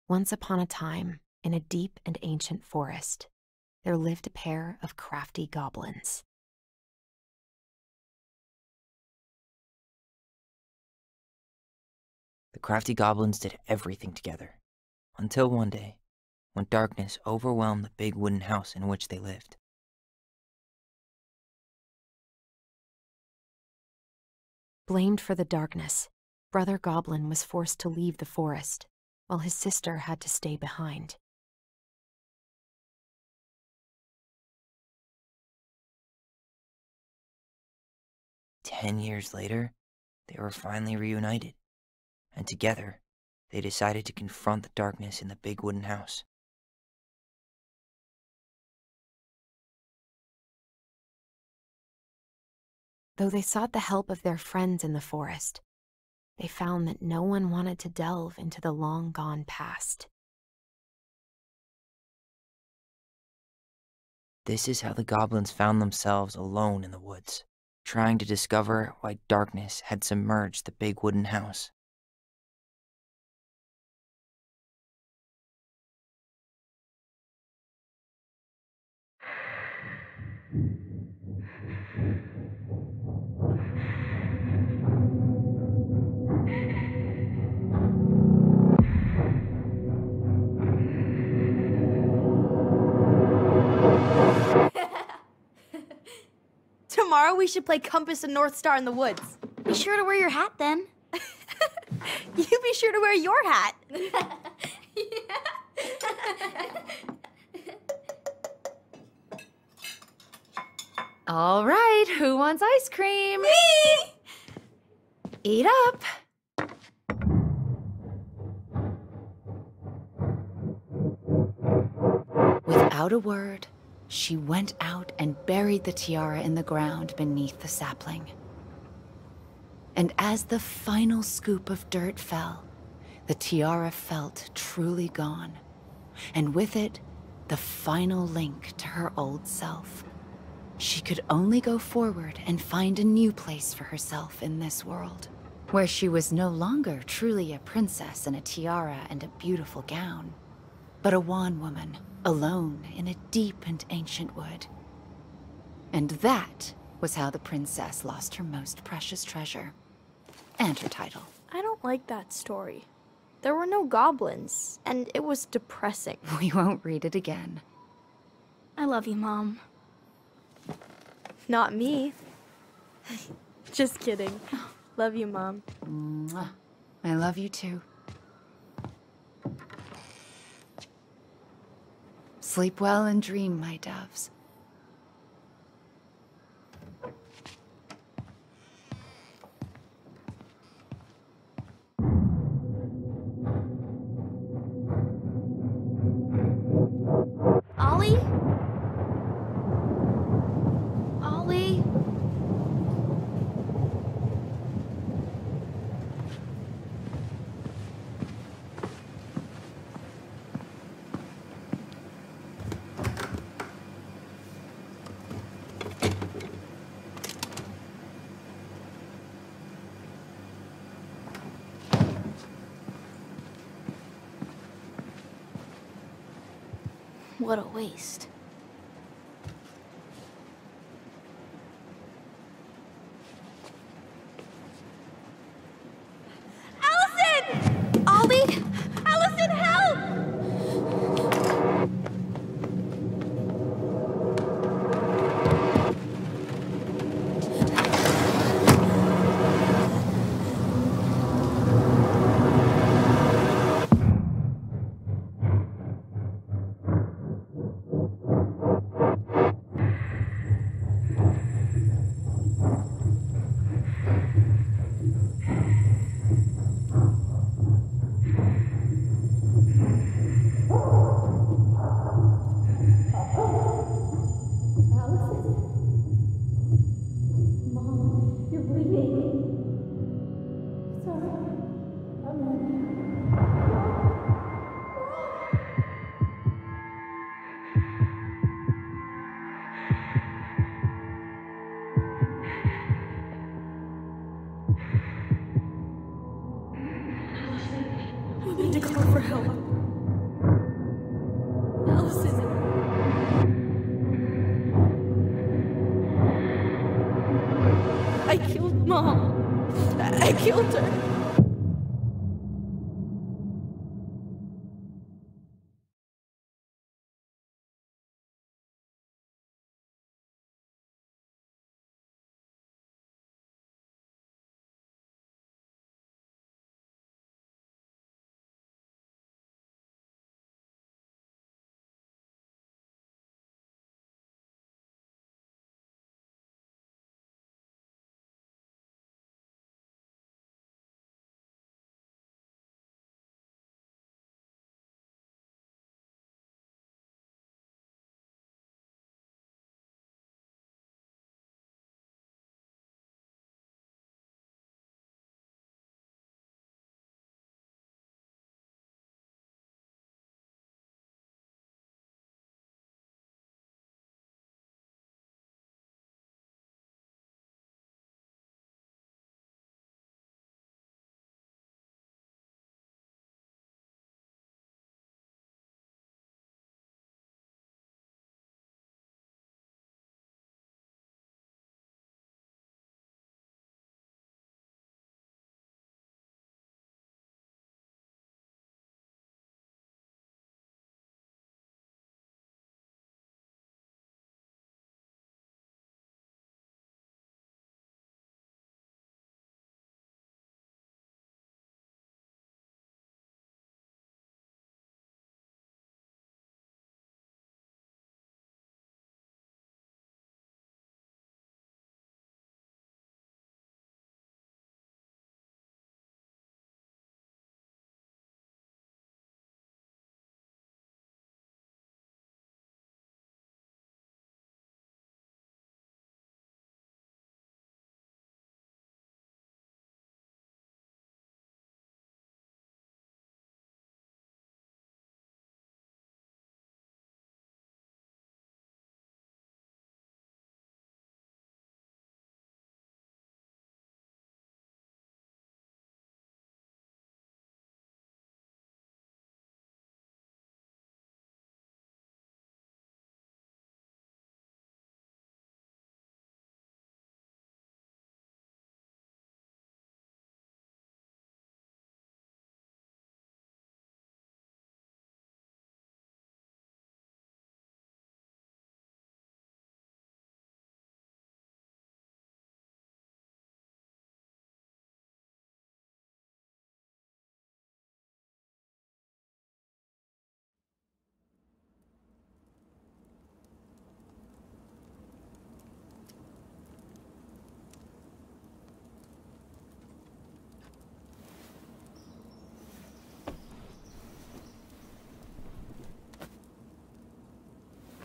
Once upon a time, in a deep and ancient forest, there lived a pair of crafty goblins. The crafty goblins did everything together, until one day, when darkness overwhelmed the big wooden house in which they lived. Blamed for the darkness, Brother Goblin was forced to leave the forest, while his sister had to stay behind. "10 years later, they were finally reunited, and together, they decided to confront the darkness in the big wooden house. Though they sought the help of their friends in the forest, they found that no one wanted to delve into the long-gone past. This is how the goblins found themselves alone in the woods, trying to discover why darkness had submerged the big wooden house. Tomorrow we should play Compass and North Star in the woods. Be sure to wear your hat then. You be sure to wear your hat. All right, who wants ice cream? Me! Eat up. Without a word, she went out and buried the tiara in the ground beneath the sapling. And as the final scoop of dirt fell, the tiara felt truly gone, and with it, the final link to her old self. She could only go forward and find a new place for herself in this world, where she was no longer truly a princess in a tiara and a beautiful gown, but a wan woman, alone in a deep and ancient wood. And that was how the princess lost her most precious treasure, and her title. I don't like that story. There were no goblins, and it was depressing. We won't read it again. I love you, Mom. Not me. Just kidding. Love you, Mom. Mwah. I love you too. Sleep well and dream, my doves. Ollie? Ollie? What a waste. Alyson! Ollie? Alyson, help! We need to call for help. killed Mom. I killed her.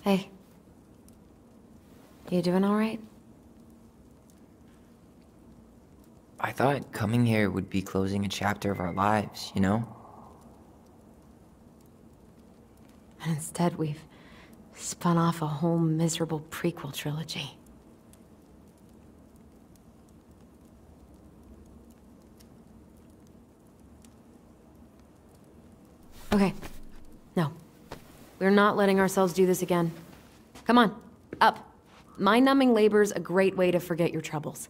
Hey. You doing all right? I thought coming here would be closing a chapter of our lives, you know? And instead, we've spun off a whole miserable prequel trilogy. Okay. No. We're not letting ourselves do this again. Come on, up. Mind-numbing labor's a great way to forget your troubles.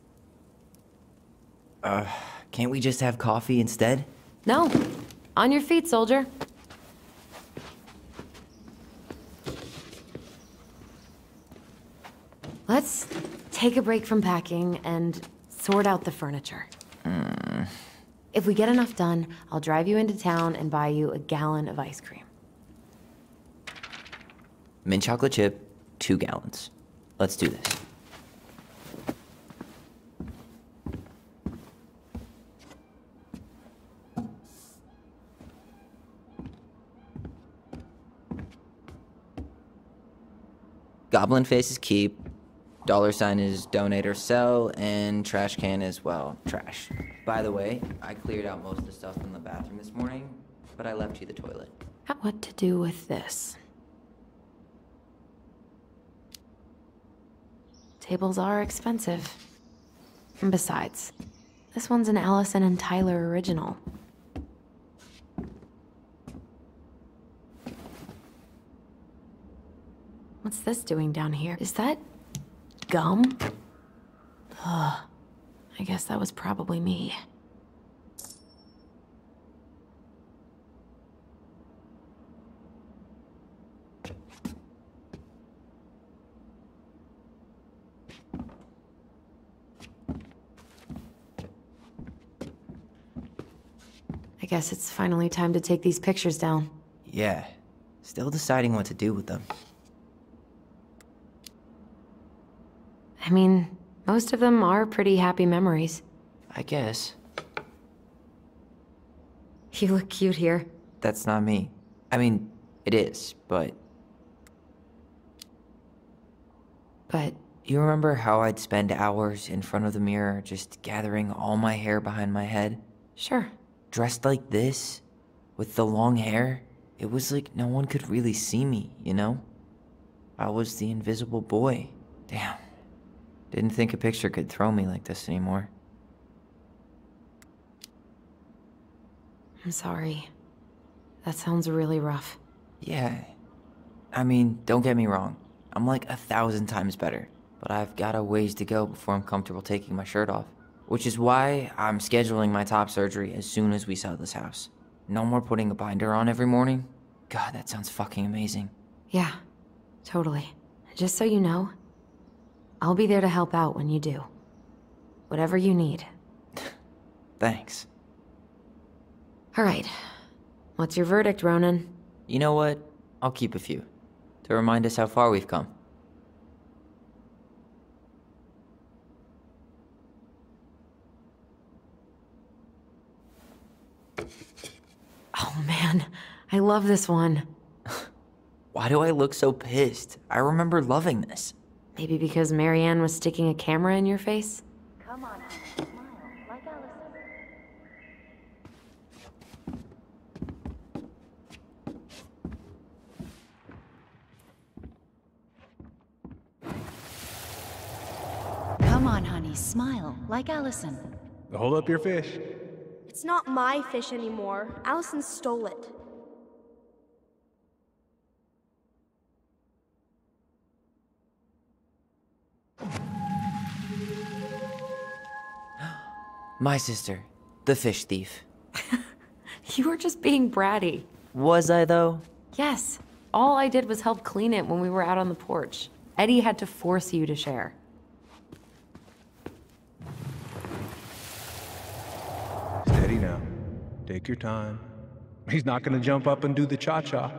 Can't we just have coffee instead? No. On your feet, soldier. Let's take a break from packing and sort out the furniture. If we get enough done, I'll drive you into town and buy you a gallon of ice cream. Mint chocolate chip, 2 gallons. Let's do this. Goblin face is keep, $sign is donate or sell, and trash can is, well, trash. By the way, I cleared out most of the stuff in the bathroom this morning, but I left you the toilet. What to do with this? Tables are expensive. And besides, this one's an Alyson and Tyler original. What's this doing down here? Is that gum? Ugh. I guess that was probably me. I guess it's finally time to take these pictures down. Yeah. Still deciding what to do with them. I mean, most of them are pretty happy memories. I guess. You look cute here. That's not me. I mean, it is, but... But You remember how I'd spend hours in front of the mirror just gathering all my hair behind my head? sure. Dressed like this, with the long hair, it was like no one could really see me, you know? I was the invisible boy. Damn. Didn't think a picture could throw me like this anymore. I'm sorry. That sounds really rough. Yeah. I mean, don't get me wrong. I'm like 1,000 times better. But I've got a ways to go before I'm comfortable taking my shirt off. Which is why I'm scheduling my top surgery as soon as we sell this house. No more putting a binder on every morning. God, that sounds fucking amazing. Yeah, totally. Just so you know, I'll be there to help out when you do. Whatever you need. Thanks. All right. What's your verdict, Ronan? You know what? I'll keep a few. To remind us how far we've come. Oh man, I love this one. Why do I look so pissed? I remember loving this. Maybe because Marianne was sticking a camera in your face? Come on, smile, like Alyson. Come on, honey, smile, like Alyson. Hold up your fish. It's not my fish anymore. Alyson stole it. My sister, the fish thief. You were just being bratty. Was I though? Yes. All I did was help clean it when we were out on the porch. Eddie had to force you to share. Steady now. Take your time. He's not gonna jump up and do the cha-cha.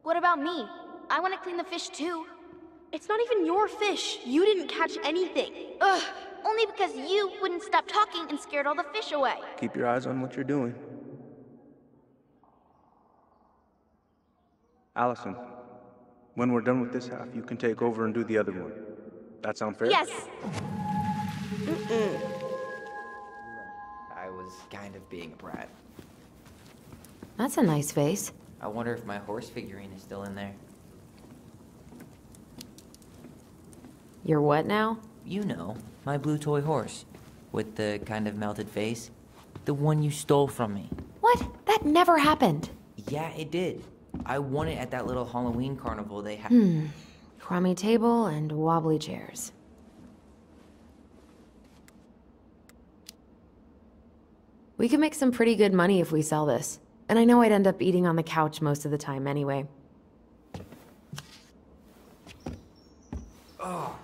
What about me? I want to clean the fish too. It's not even your fish. You didn't catch anything. Ugh, only because you wouldn't stop talking and scared all the fish away. Keep your eyes on what you're doing. Alyson, when we're done with this half, you can take over and do the other one. That sound fair? Yes. I was kind of being a brat. That's a nice face. I wonder if my horse figurine is still in there. You're what now? You know, my blue toy horse. With the kind of melted face. The one you stole from me. What? That never happened. Yeah, it did. I won it at that little Halloween carnival they had. Crummy table and wobbly chairs. We could make some pretty good money if we sell this. And I know I'd end up eating on the couch most of the time anyway. Oh,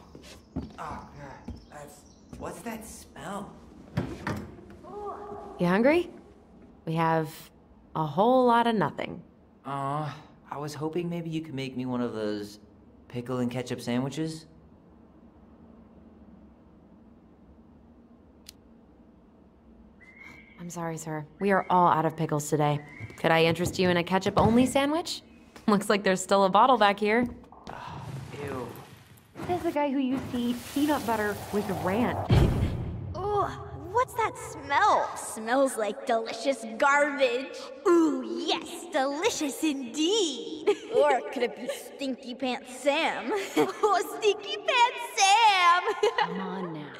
God. What's that smell? You hungry? We have a whole lot of nothing. I was hoping maybe you could make me one of those pickle and ketchup sandwiches. I'm sorry, sir. We are all out of pickles today. Could I interest you in a ketchup-only sandwich? Looks like there's still a bottle back here. Ew. There's a guy who used to eat peanut butter with ranch. Ugh, what's that smell? Smells like delicious garbage. Ooh, yes, delicious indeed. Or could it be Stinky Pants Sam? Oh, Stinky Pants Sam! Come on now.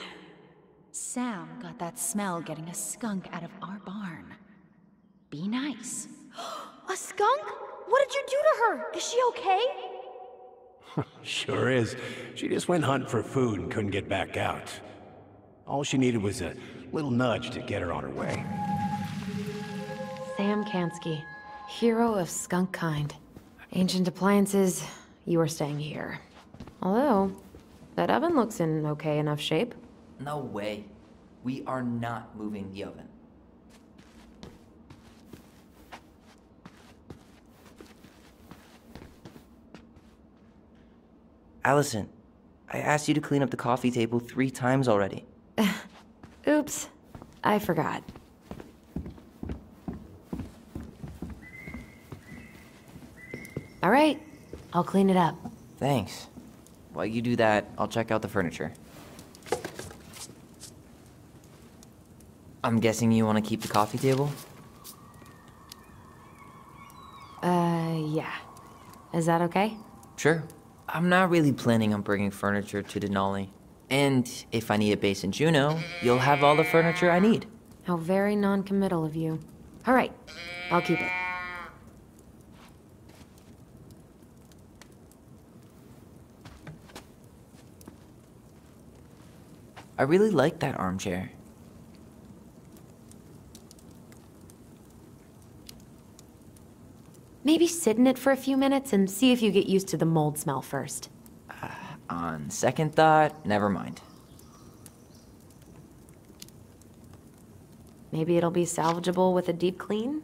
Sam got that smell getting a skunk out of our barn. Be nice. A skunk? What did you do to her? Is she okay? Sure is. She just went hunting for food and couldn't get back out. All she needed was a little nudge to get her on her way. Sam Kansky, hero of skunk kind. Ancient appliances, you are staying here. Although, that oven looks in okay enough shape. No way. We are not moving the oven. Alyson, I asked you to clean up the coffee table 3 times already. Oops, I forgot. All right, I'll clean it up. Thanks. While you do that, I'll check out the furniture. I'm guessing you want to keep the coffee table? Yeah. Is that okay? Sure. I'm not really planning on bringing furniture to Denali. And if I need a base in Juneau, you'll have all the furniture I need. How very non-committal of you. All right, I'll keep it. I really like that armchair. Maybe sit in it for a few minutes and see if you get used to the mold smell first. On second thought, never mind. Maybe it'll be salvageable with a deep clean?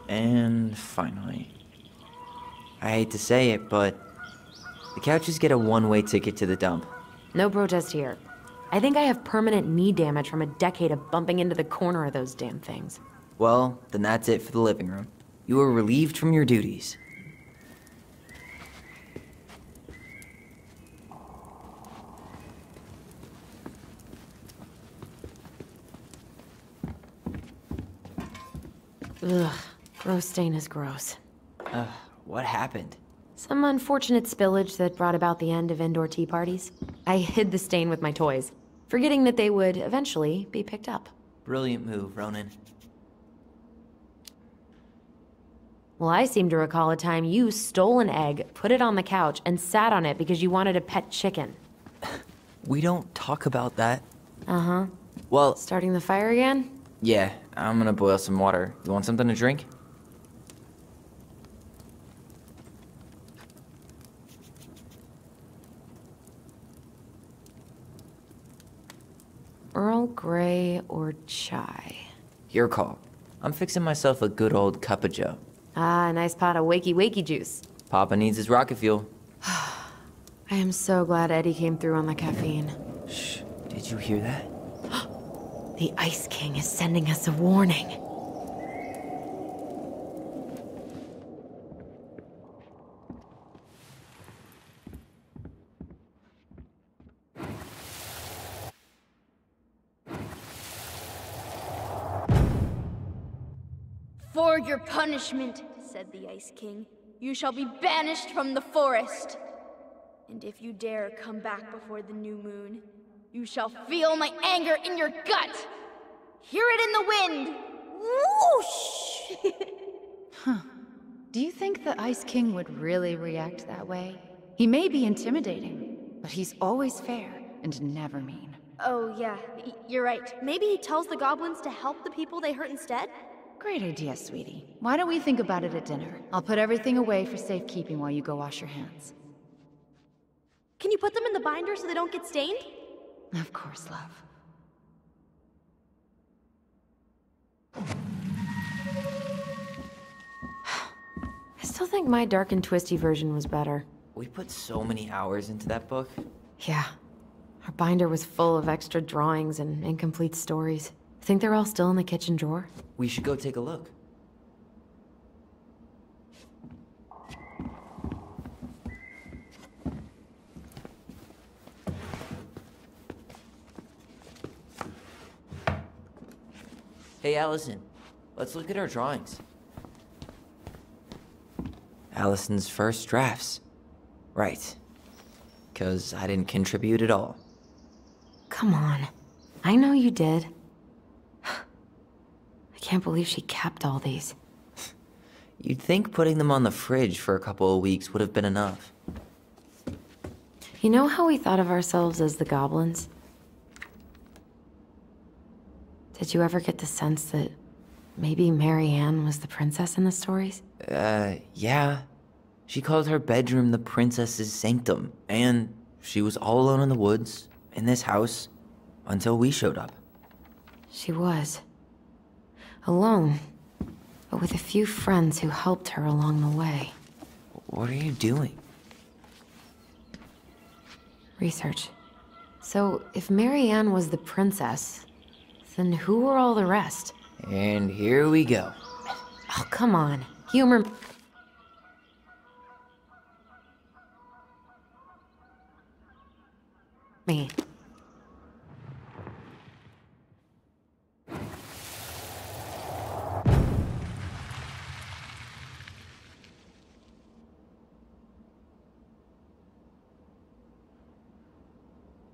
And finally. I hate to say it, but the couches get a one-way ticket to the dump. No protest here. I think I have permanent knee damage from a decade of bumping into the corner of those damn things. Well, then that's it for the living room. You are relieved from your duties. Ugh, gross stain is gross. What happened? Some unfortunate spillage that brought about the end of indoor tea parties. I hid the stain with my toys, forgetting that they would eventually be picked up. Brilliant move, Ronan. Well, I seem to recall a time you stole an egg, put it on the couch, and sat on it because you wanted a pet chicken. We don't talk about that. Uh-huh. Well, Starting the fire again? yeah, I'm gonna boil some water. You want something to drink? Earl Grey or chai? Your call. I'm fixing myself a good old cup of joe. Ah, a nice pot of wakey juice. Papa needs his rocket fuel. I am so glad Eddie came through on the caffeine. Shh, did you hear that? The Ice King is sending us a warning. For your punishment, said the Ice King, you shall be banished from the forest. And if you dare come back before the new moon, you shall feel my anger in your gut. Hear it in the wind. Whoosh! Do you think the Ice King would really react that way? He may be intimidating, but he's always fair and never mean. Oh, yeah, you're right. Maybe he tells the goblins to help the people they hurt instead? Great idea, sweetie. Why don't we think about it at dinner? I'll put everything away for safekeeping while you go wash your hands. Can you put them in the binder so they don't get stained? Of course, love. I still think my dark and twisty version was better. We put so many hours into that book. Yeah. Our binder was full of extra drawings and incomplete stories. Think they're all still in the kitchen drawer? We should go take a look. Hey, Alyson. Let's look at our drawings. Allison's first drafts. Right. 'Cause I didn't contribute at all. Come on. I know you did. I can't believe she kept all these. You'd think putting them on the fridge for a couple of weeks would have been enough. You know how we thought of ourselves as the goblins? Did you ever get the sense that maybe Mary Ann was the princess in the stories? Yeah. She called her bedroom the princess's sanctum, and she was all alone in the woods, in this house, until we showed up. She was. Alone, but with a few friends who helped her along the way. What are you doing? Research. So, if Mary Ann was the princess, then who were all the rest? And here we go. Oh, come on. Humor... me.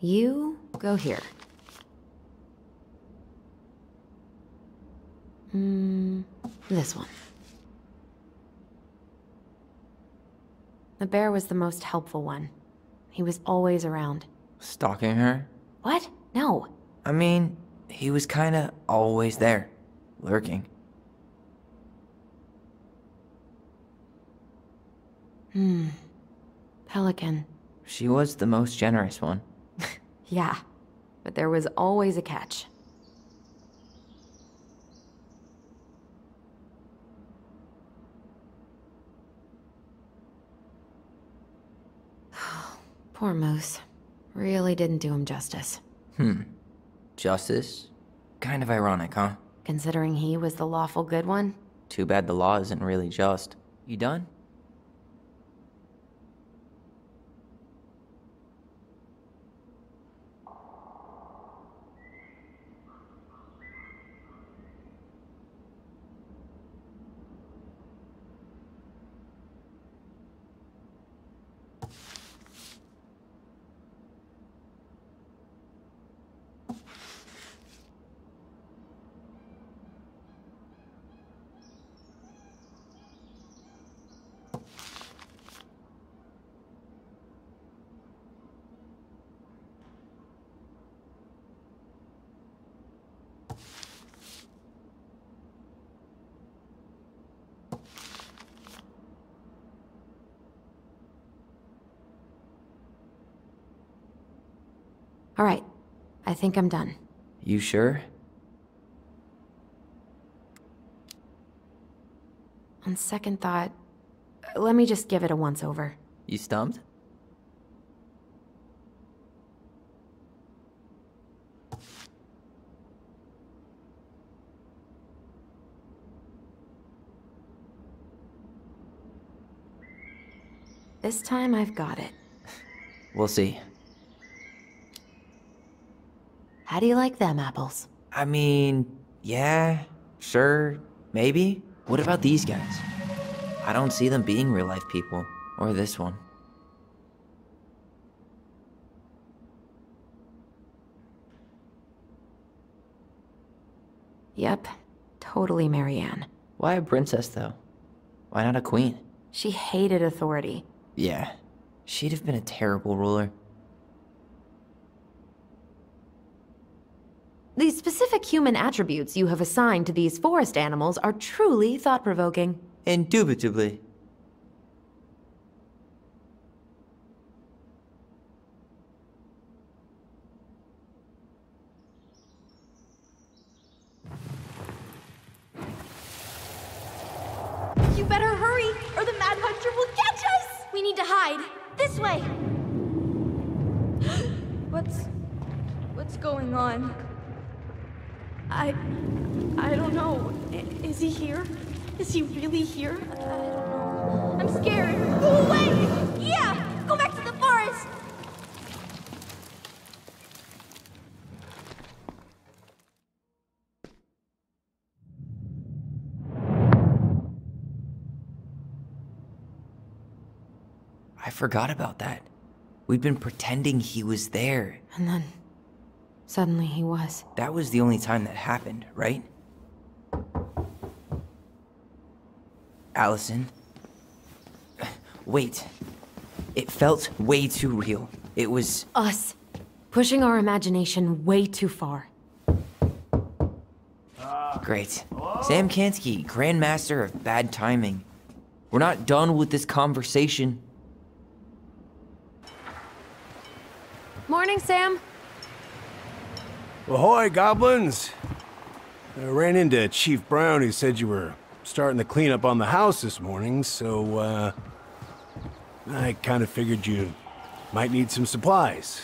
You go here. This one. The bear was the most helpful one. He was always around. Stalking her? What? No. I mean, he was kinda always there, lurking. Pelican. She was the most generous one. Yeah, but there was always a catch. Poor Moose. Really didn't do him justice. Justice? Kind of ironic, huh? Considering he was the lawful good one. Too bad the law isn't really just. You done? All right, I think I'm done. You sure? On second thought, let me just give it a once-over. You stumped? This time I've got it. We'll see. How do you like them apples? I mean, yeah, sure, maybe. What about these guys? I don't see them being real-life people. Or this one. Yep, totally Mary Ann. Why a princess, though? Why not a queen? She hated authority. Yeah, she'd have been a terrible ruler. The specific human attributes you have assigned to these forest animals are truly thought-provoking. Indubitably. You better hurry, or the Mad Hunter will catch us! We need to hide. This way! What's going on? I don't know. Is he here? Is he really here? I don't know. I'm scared. Go away! Yeah! Go back to the forest! I forgot about that. We'd been pretending he was there. And then, suddenly he was. That was the only time that happened, right? Alyson. Wait. It felt way too real. It was... Us. Pushing our imagination way too far. Great. Sam Kansky, Grandmaster of Bad Timing. We're not done with this conversation. Morning, Sam. Ahoy, goblins! I ran into Chief Brown, who said you were starting the cleanup on the house this morning, so, I kind of figured you might need some supplies.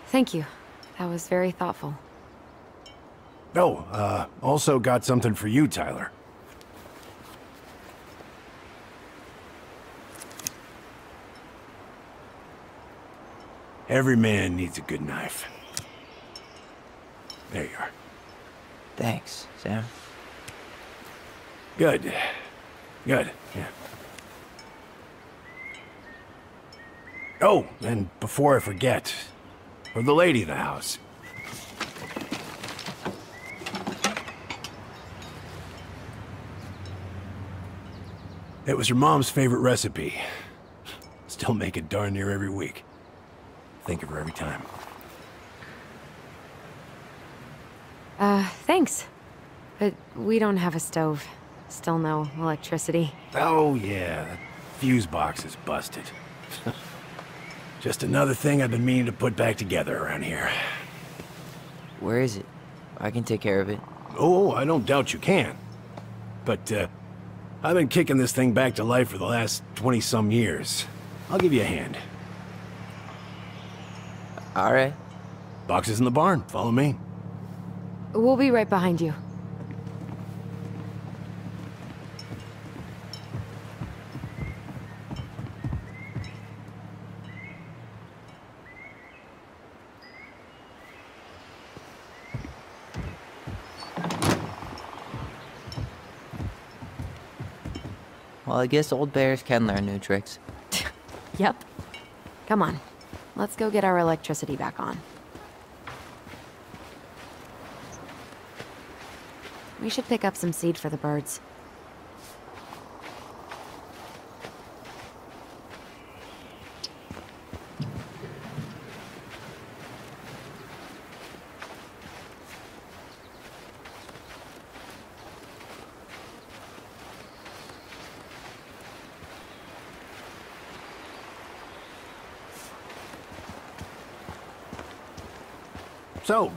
Thank you. That was very thoughtful. Oh, also got something for you, Tyler. Every man needs a good knife. There you are. Thanks, Sam. Good. Good, yeah. Oh, and before I forget, for the lady of the house. It was her mom's favorite recipe. Still make it darn near every week. Think of her every time. Thanks. But we don't have a stove. Still no electricity. Oh, yeah, that fuse box is busted. Just another thing I've been meaning to put back together around here. Where is it? I can take care of it. Oh, I don't doubt you can. But, I've been kicking this thing back to life for the last 20-some years. I'll give you a hand. All right. Box is in the barn. Follow me. We'll be right behind you. Well, I guess old bears can learn new tricks. Yep. Come on. Let's go get our electricity back on. We should pick up some seed for the birds. So,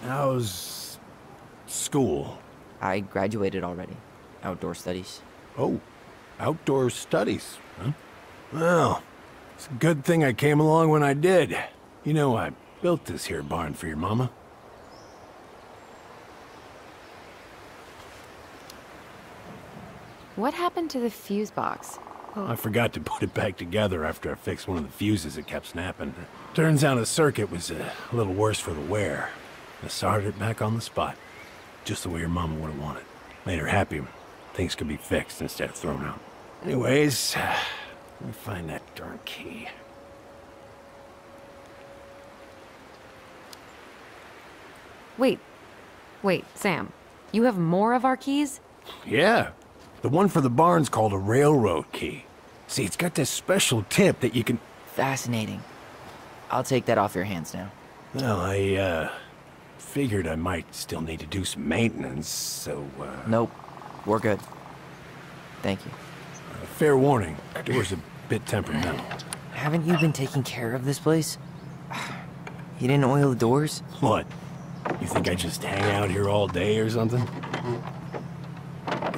how's school? I graduated already. Outdoor studies. Oh, outdoor studies, huh? Well, it's a good thing I came along when I did. You know, I built this here barn for your mama. What happened to the fuse box? Oh, I forgot to put it back together after I fixed one of the fuses that kept snapping. Turns out the circuit was a little worse for the wear. I soldered it back on the spot, just the way your mama would have wanted. Made her happy when things could be fixed instead of thrown out. Anyways, let me find that darn key. Wait, Sam. You have more of our keys? Yeah, the one for the barn's called a railroad key. See, it's got this special tip that you can... Fascinating. I'll take that off your hands now. Well, I, figured I might still need to do some maintenance, so, Nope. We're good. Thank you. Fair warning, door's a bit temperamental. Haven't you been taking care of this place? You didn't oil the doors? What? You think I just hang out here all day or something?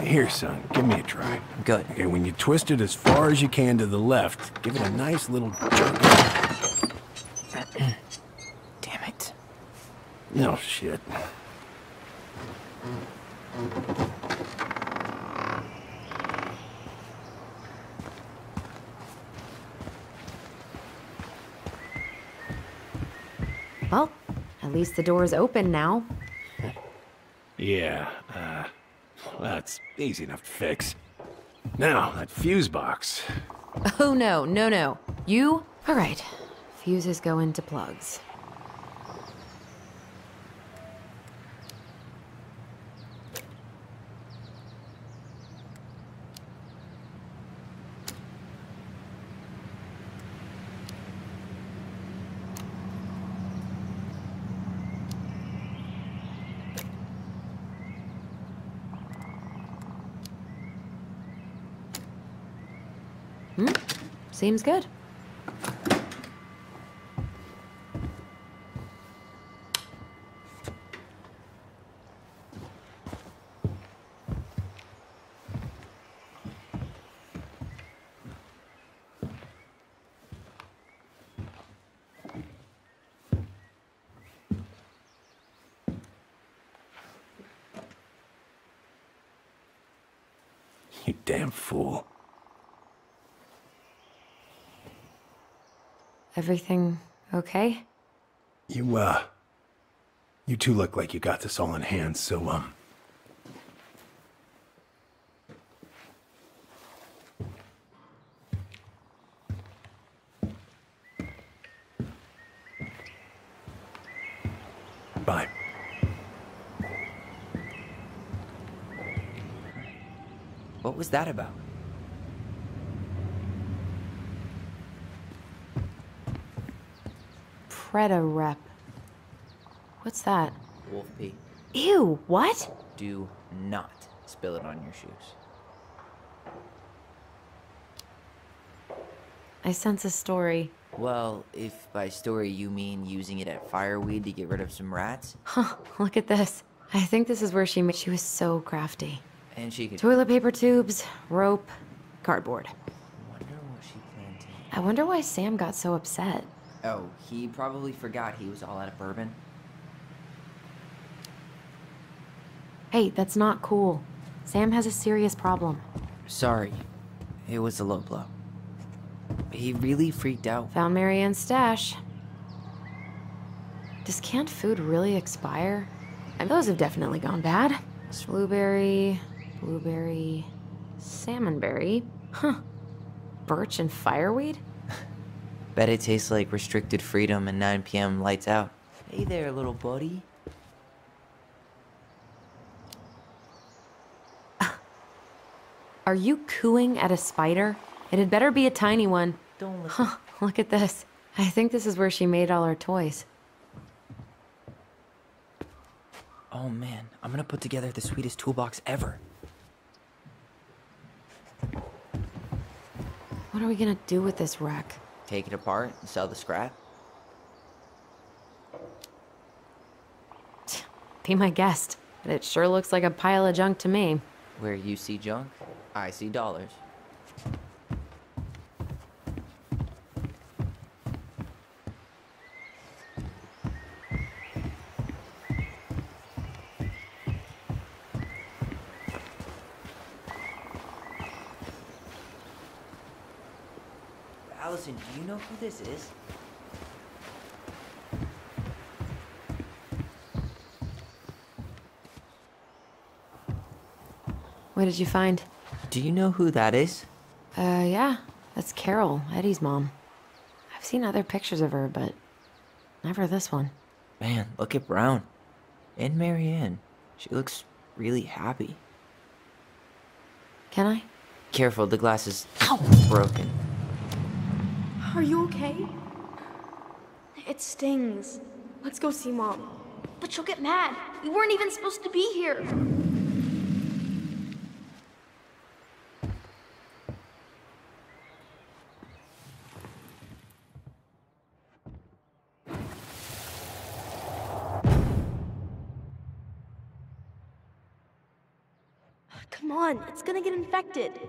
Here, son, give me a try. Good. Okay, when you twist it as far as you can to the left, give it a nice little jerk. Damn it. No shit. Well, at least the door's open now. Yeah, that's easy enough to fix. Now, that fuse box. Oh no. You? All right. Fuses go into plugs. Seems good. You damn fool. Everything okay? You two look like you got this all in hand, so, bye. What was that about? Preda-rep. What's that? Wolf pee. Ew, what? Do not spill it on your shoes. I sense a story. Well, if by story you mean using it at Fireweed to get rid of some rats, Huh, look at this. I think this is where she was so crafty. and she could... Toilet paper tubes, rope, cardboard. Wonder what she planned to... I wonder why Sam got so upset. Oh, he probably forgot he was all out of bourbon. Hey, that's not cool. Sam has a serious problem. Sorry. It was a low blow. He really freaked out. Found Marianne's stash. Does canned food really expire? And those have definitely gone bad. Blueberry, salmonberry. Huh. Birch and fireweed? Bet it tastes like restricted freedom and 9 p.m. lights out. Hey there, little buddy. Are you cooing at a spider? It had better be a tiny one. Don't look. Huh, look at this. I think this is where she made all her toys. Oh man, I'm gonna put together the sweetest toolbox ever. What are we gonna do with this wreck? Take it apart and sell the scrap. Be my guest. But it sure looks like a pile of junk to me. Where you see junk, I see dollars. Alyson, do you know who this is? What did you find? Do you know who that is? Yeah. That's Carol, Eddie's mom. I've seen other pictures of her, but never this one. Man, look at Brown. And Marianne. She looks really happy. Can I? Careful, the glass is broken. Are you okay? It stings. Let's go see Mom. But she'll get mad. We weren't even supposed to be here. Come on, it's gonna get infected.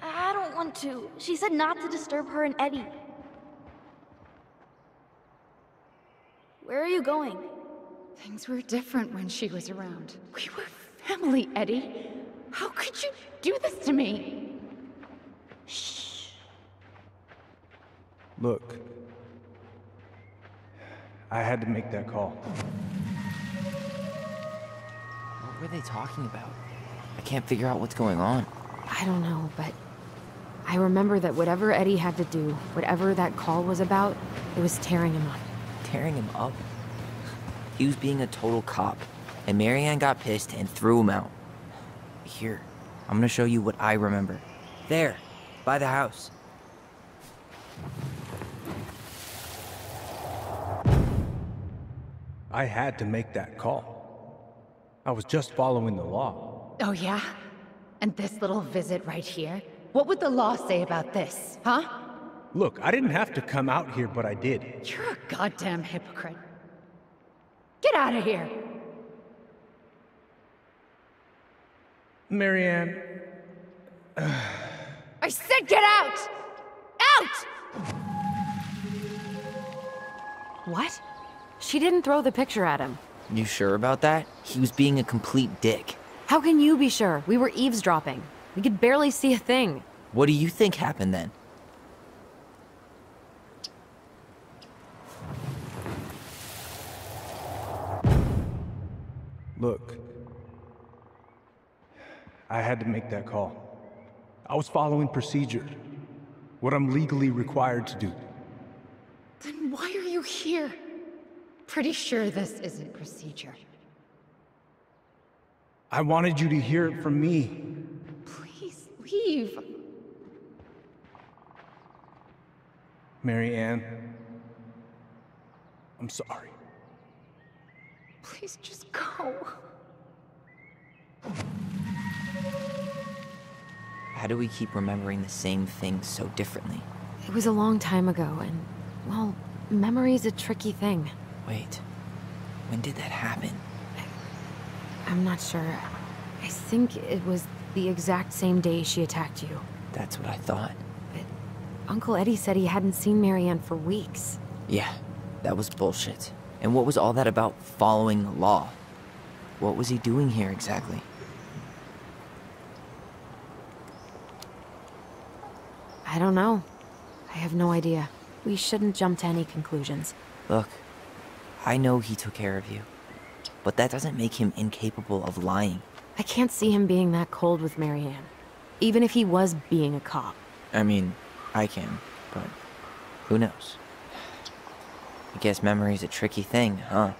I don't want to. She said not to disturb her and Eddie. Where are you going? Things were different when she was around. We were family, Eddie. How could you do this to me? Shh. Look, I had to make that call. What were they talking about? I can't figure out what's going on. I don't know, but I remember that whatever Eddie had to do, whatever that call was about, it was tearing him up. Tearing him up? He was being a total cop, and Marianne got pissed and threw him out. Here, I'm gonna show you what I remember. There, by the house. I had to make that call. I was just following the law. Oh yeah? And this little visit right here? What would the law say about this, huh? Look, I didn't have to come out here, but I did. You're a goddamn hypocrite. Get out of here! Marianne... I said get out! Out! What? She didn't throw the picture at him. You sure about that? He was being a complete dick. How can you be sure? We were eavesdropping. We could barely see a thing. What do you think happened then? Look, I had to make that call. I was following procedure, what I'm legally required to do. Then why are you here? Pretty sure this isn't procedure. I wanted you to hear it from me. Please leave. Marianne, I'm sorry. Please just go. How do we keep remembering the same things so differently? It was a long time ago, and, well, memory's a tricky thing. Wait, when did that happen? I'm not sure. I think it was the exact same day she attacked you. That's what I thought. But Uncle Eddie said he hadn't seen Marianne for weeks. Yeah, that was bullshit. And what was all that about following the law? What was he doing here exactly? I don't know. I have no idea. We shouldn't jump to any conclusions. Look, I know he took care of you, but that doesn't make him incapable of lying. I can't see him being that cold with Marianne, even if he was being a cop. I mean, I can, but who knows? I guess memory's a tricky thing, huh?